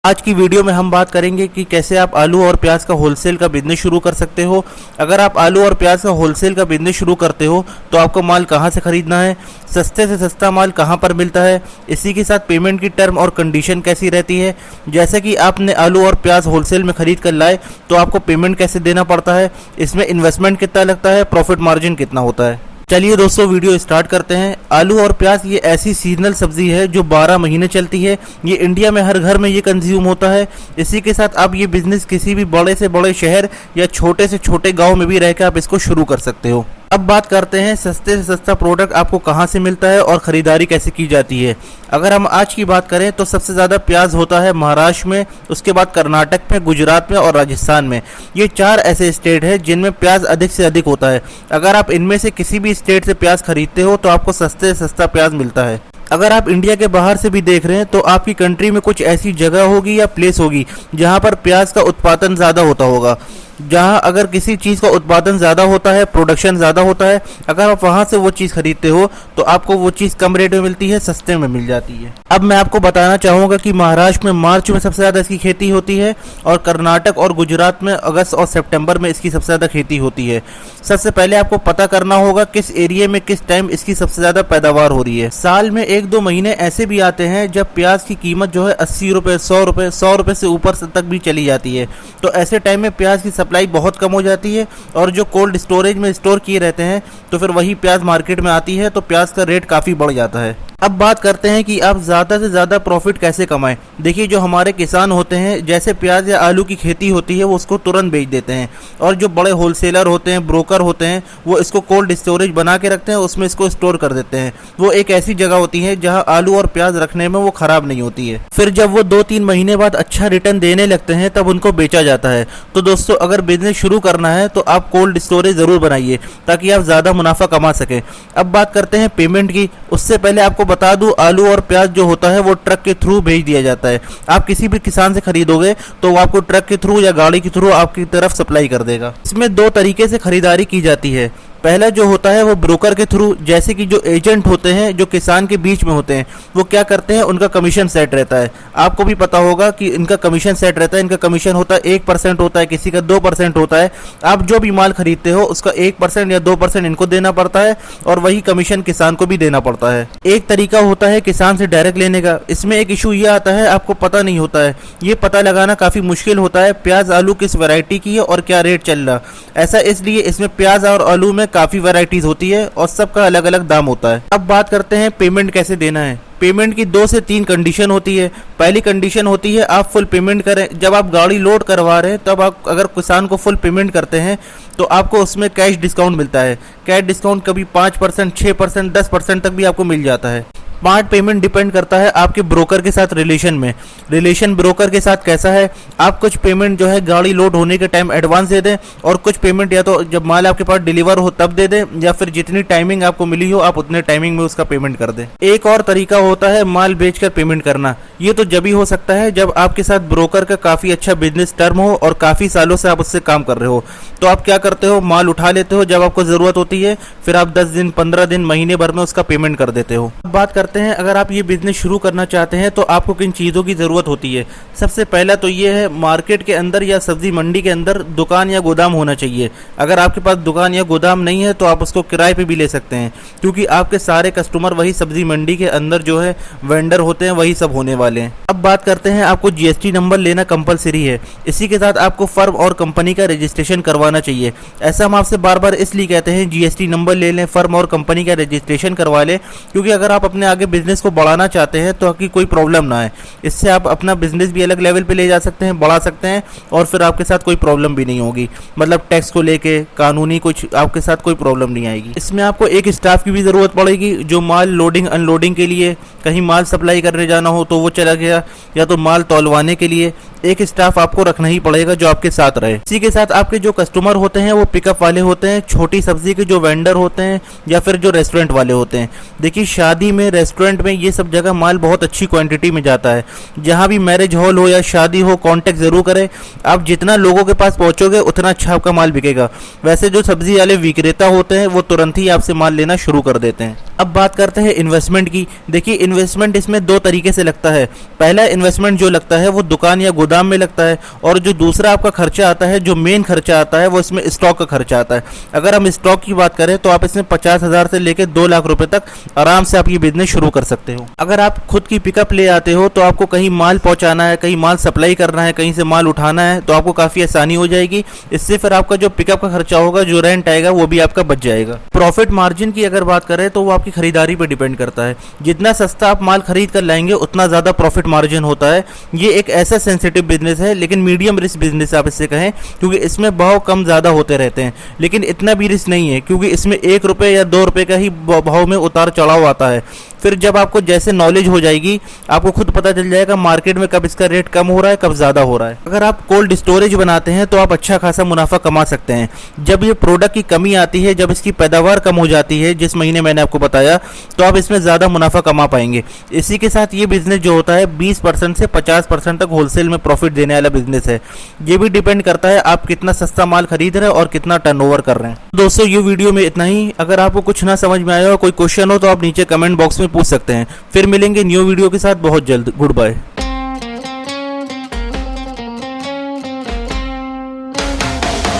आज की वीडियो में हम बात करेंगे कि कैसे आप आलू और प्याज का होलसेल का बिजनेस शुरू कर सकते हो। अगर आप आलू और प्याज का होलसेल का बिजनेस शुरू करते हो तो आपको माल कहां से खरीदना है, सस्ते से सस्ता माल कहां पर मिलता है, इसी के साथ पेमेंट की टर्म और कंडीशन कैसी रहती है। जैसे कि आपने आलू और प्याज होलसेल में खरीद कर लाए तो आपको पेमेंट कैसे देना पड़ता है, इसमें इन्वेस्टमेंट कितना लगता है, प्रॉफिट मार्जिन कितना होता है। चलिए दोस्तों वीडियो स्टार्ट करते हैं। आलू और प्याज ये ऐसी सीजनल सब्जी है जो 12 महीने चलती है। ये इंडिया में हर घर में ये कंज्यूम होता है। इसी के साथ आप ये बिजनेस किसी भी बड़े से बड़े शहर या छोटे से छोटे गांव में भी रहकर आप इसको शुरू कर सकते हो। अब बात करते हैं सस्ते से सस्ता प्रोडक्ट आपको कहां से मिलता है और ख़रीदारी कैसे की जाती है। अगर हम आज की बात करें तो सबसे ज़्यादा प्याज होता है महाराष्ट्र में, उसके बाद कर्नाटक में, गुजरात में और राजस्थान में। ये 4 ऐसे स्टेट हैं जिनमें प्याज अधिक से अधिक होता है। अगर आप इनमें से किसी भी स्टेट से प्याज खरीदते हो तो आपको सस्ते से सस्ता प्याज मिलता है। अगर आप इंडिया के बाहर से भी देख रहे हैं तो आपकी कंट्री में कुछ ऐसी जगह होगी या प्लेस होगी जहां पर प्याज का उत्पादन ज़्यादा होता होगा। जहां अगर किसी चीज़ का उत्पादन ज़्यादा होता है, प्रोडक्शन ज़्यादा होता है, अगर आप वहां से वो चीज़ खरीदते हो तो आपको वो चीज़ कम रेट में मिलती है, सस्ते में मिल जाती है। अब मैं आपको बताना चाहूँगा कि महाराष्ट्र में मार्च में सबसे ज़्यादा इसकी खेती होती है और कर्नाटक और गुजरात में अगस्त और सितंबर में इसकी सबसे ज़्यादा खेती होती है। सबसे पहले आपको पता करना होगा किस एरिया में किस टाइम इसकी सबसे ज़्यादा पैदावार हो रही है। साल में 1-2 महीने ऐसे भी आते हैं जब प्याज की कीमत जो है 80 रुपये, 100 रुपये, 100 रुपये से ऊपर तक भी चली जाती है। तो ऐसे टाइम में प्याज की सप्लाई बहुत कम हो जाती है और जो कोल्ड स्टोरेज में स्टोर किए रहते हैं तो फिर वही प्याज मार्केट में आती है तो प्याज का रेट काफ़ी बढ़ जाता है। अब बात करते हैं कि आप ज़्यादा से ज़्यादा प्रॉफिट कैसे कमाएं। देखिए जो हमारे किसान होते हैं, जैसे प्याज या आलू की खेती होती है वो उसको तुरंत बेच देते हैं और जो बड़े होलसेलर होते हैं, ब्रोकर होते हैं, वो इसको कोल्ड स्टोरेज बना के रखते हैं, उसमें इसको स्टोर कर देते हैं। वो एक ऐसी जगह होती है जहां आलू और प्याज रखने में वो ख़राब नहीं होती है। फिर जब वो 2-3 महीने बाद अच्छा रिटर्न देने लगते हैं तब उनको बेचा जाता है। तो दोस्तों अगर बिजनेस शुरू करना है तो आप कोल्ड स्टोरेज ज़रूर बनाइए ताकि आप ज़्यादा मुनाफा कमा सकें। अब बात करते हैं पेमेंट की। उससे पहले आपको बता दूं, आलू और प्याज जो होता है वो ट्रक के थ्रू भेज दिया जाता है। आप किसी भी किसान से खरीदोगे तो वो आपको ट्रक के थ्रू या गाड़ी के थ्रू आपकी तरफ सप्लाई कर देगा। इसमें 2 तरीके से खरीदारी की जाती है। पहला जो होता है वो ब्रोकर के थ्रू, जैसे कि जो एजेंट होते हैं जो किसान के बीच में होते हैं, वो क्या करते हैं, उनका कमीशन सेट रहता है। आपको भी पता होगा कि इनका कमीशन सेट रहता है। इनका कमीशन होता है 1% होता है, किसी का 2% होता है। आप जो भी माल खरीदते हो उसका 1% या 2% इनको देना पड़ता है और वही कमीशन किसान को भी देना पड़ता है। एक तरीका होता है किसान से डायरेक्ट लेने का। इसमें एक इशू ये आता है, आपको पता नहीं होता है, ये पता लगाना काफ़ी मुश्किल होता है प्याज आलू किस वैरायटी की है और क्या रेट चल रहा। ऐसा इसलिए इसमें प्याज और आलू में काफ़ी वैरायटीज होती है और सबका अलग अलग दाम होता है। अब बात करते हैं पेमेंट कैसे देना है। पेमेंट की 2 से 3 कंडीशन होती है। पहली कंडीशन होती है आप फुल पेमेंट करें। जब आप गाड़ी लोड करवा रहे हैं तब आप अगर किसान को फुल पेमेंट करते हैं तो आपको उसमें कैश डिस्काउंट मिलता है। कैश डिस्काउंट कभी 5%, 6%, 10% तक भी आपको मिल जाता है। पार्ट पेमेंट डिपेंड करता है आपके ब्रोकर के साथ रिलेशन में। रिलेशन ब्रोकर के साथ कैसा है, आप कुछ पेमेंट जो है गाड़ी लोड होने के टाइम एडवांस दे दें और कुछ पेमेंट या तो जब माल आपके पास डिलीवर हो तब दे दें, या फिर जितनी टाइमिंग आपको मिली हो आप उतने टाइमिंग में उसका पेमेंट कर दें। एक और तरीका होता है माल बेचकर पेमेंट करना। ये तो जब ही हो सकता है जब आपके साथ ब्रोकर का काफ़ी अच्छा बिजनेस टर्म हो और काफ़ी सालों से आप उससे काम कर रहे हो। तो आप क्या करते हो, माल उठा लेते हो जब आपको ज़रूरत होती है, फिर आप 10 दिन, 15 दिन, महीने भर में उसका पेमेंट कर देते हो। बात करते हैं अगर आप ये बिजनेस शुरू करना चाहते हैं तो आपको किन चीज़ों की ज़रूरत होती है। सबसे पहला तो ये है, मार्केट के अंदर या सब्जी मंडी के अंदर दुकान या गोदाम होना चाहिए। अगर आपके पास दुकान या गोदाम नहीं है तो आप उसको किराए पे भी ले सकते हैं, क्योंकि आपके सारे कस्टमर वही सब्जी मंडी के अंदर जो है वेंडर होते हैं, वही सब होने वाले हैं। अब बात करते हैं, आपको GST नंबर लेना कंपलसरी है। इसी के साथ आपको फर्म और कंपनी का रजिस्ट्रेशन करवाना चाहिए। ऐसा हम आपसे बार बार इसलिए कहते हैं GST नंबर ले लें, फर्म और कंपनी का रजिस्ट्रेशन करवा लें, क्योंकि अगर आप अपने आगे बिजनेस को बढ़ाना चाहते हैं तो कि कोई प्रॉब्लम ना आए। इससे आप अपना बिजनेस भी अलग लेवल पे ले जा सकते हैं, बढ़ा सकते हैं और फिर आपके साथ कोई प्रॉब्लम भी नहीं होगी। मतलब टैक्स को लेके कानूनी कुछ आपके साथ कोई प्रॉब्लम नहीं आएगी। इसमें आपको एक स्टाफ की भी ज़रूरत पड़ेगी जो माल लोडिंग अनलोडिंग के लिए, कहीं माल सप्लाई करने जाना हो तो वो चला गया, या तो माल तौलवाने के लिए एक स्टाफ आपको रखना ही पड़ेगा जो आपके साथ रहे। इसी के साथ आपके जो कस्टमर होते हैं वो पिकअप वाले होते हैं, छोटी सब्जी के जो वेंडर होते हैं या फिर जो रेस्टोरेंट वाले होते हैं। देखिए शादी में, रेस्टोरेंट में, ये सब जगह माल बहुत अच्छी क्वांटिटी में जाता है। जहाँ भी मैरिज हॉल हो या शादी हो, कांटेक्ट जरूर करें। आप जितना लोगों के पास पहुँचोगे उतना अच्छा आपका माल बिकेगा। वैसे जो सब्जी वाले विक्रेता होते हैं वो तुरंत ही आपसे माल लेना शुरू कर देते हैं। अब बात करते हैं इन्वेस्टमेंट की। देखिए इन्वेस्टमेंट इसमें दो तरीके से लगता है। पहला इन्वेस्टमेंट जो लगता है वो दुकान या गोदाम में लगता है, और जो दूसरा आपका खर्चा आता है, जो मेन खर्चा आता है, वो इसमें स्टॉक का खर्चा आता है। अगर हम स्टॉक की बात करें तो आप इसमें 50,000 से लेकर 2 लाख रुपए तक आराम से आप ये बिजनेस शुरू कर सकते हो। अगर आप खुद की पिकअप ले आते हो तो आपको कहीं माल पहुंचाना है, कहीं माल सप्लाई करना है, कहीं से माल उठाना है, तो आपको काफ़ी आसानी हो जाएगी। इससे फिर आपका जो पिकअप का खर्चा होगा, जो रेंट आएगा, वो भी आपका बच जाएगा। प्रॉफिट मार्जिन की अगर बात करें तो वो आपकी खरीदारी पर डिपेंड करता है। जितना सस्ता आप माल खरीद कर लाएंगे उतना ज़्यादा प्रॉफिट मार्जिन होता है। ये एक ऐसा सेंसिटिव बिजनेस है, लेकिन मीडियम रिस्क बिजनेस आप इससे कहें, क्योंकि इसमें भाव कम ज़्यादा होते रहते हैं। लेकिन इतना भी रिस्क नहीं है, क्योंकि इसमें 1 रुपये या 2 रुपये का ही भाव में उतार चढ़ाव आता है। फिर जब आपको जैसे नॉलेज हो जाएगी, आपको खुद पता चल जाएगा मार्केट में कब इसका रेट कम हो रहा है, कब ज़्यादा हो रहा है। अगर आप कोल्ड स्टोरेज बनाते हैं तो आप अच्छा खासा मुनाफा कमा सकते हैं। जब ये प्रोडक्ट की कमी आती है, जब इसकी पैदावार कम हो जाती है, जिस महीने मैंने आपको बताया, तो आप इसमें ज़्यादा मुनाफा कमा पाएंगे। इसी के साथ ये बिजनेस जो होता है 20% से 50% तक होलसेल में प्रॉफिट देने वाला बिजनेस है। ये भी डिपेंड करता है आप कितना सस्ता माल खरीद रहे हैं और कितना टर्नओवर कर रहे हैं। दोस्तों ये वीडियो में इतना ही। अगर आपको कुछ ना समझ में आया हो, कोई क्वेश्चन हो, तो आप नीचे कमेंट बॉक्स में पूछ सकते हैं। फिर मिलेंगे न्यू वीडियो के साथ बहुत जल्द। Goodbye.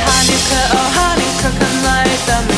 Hanukkah, oh Hanukkah, come light the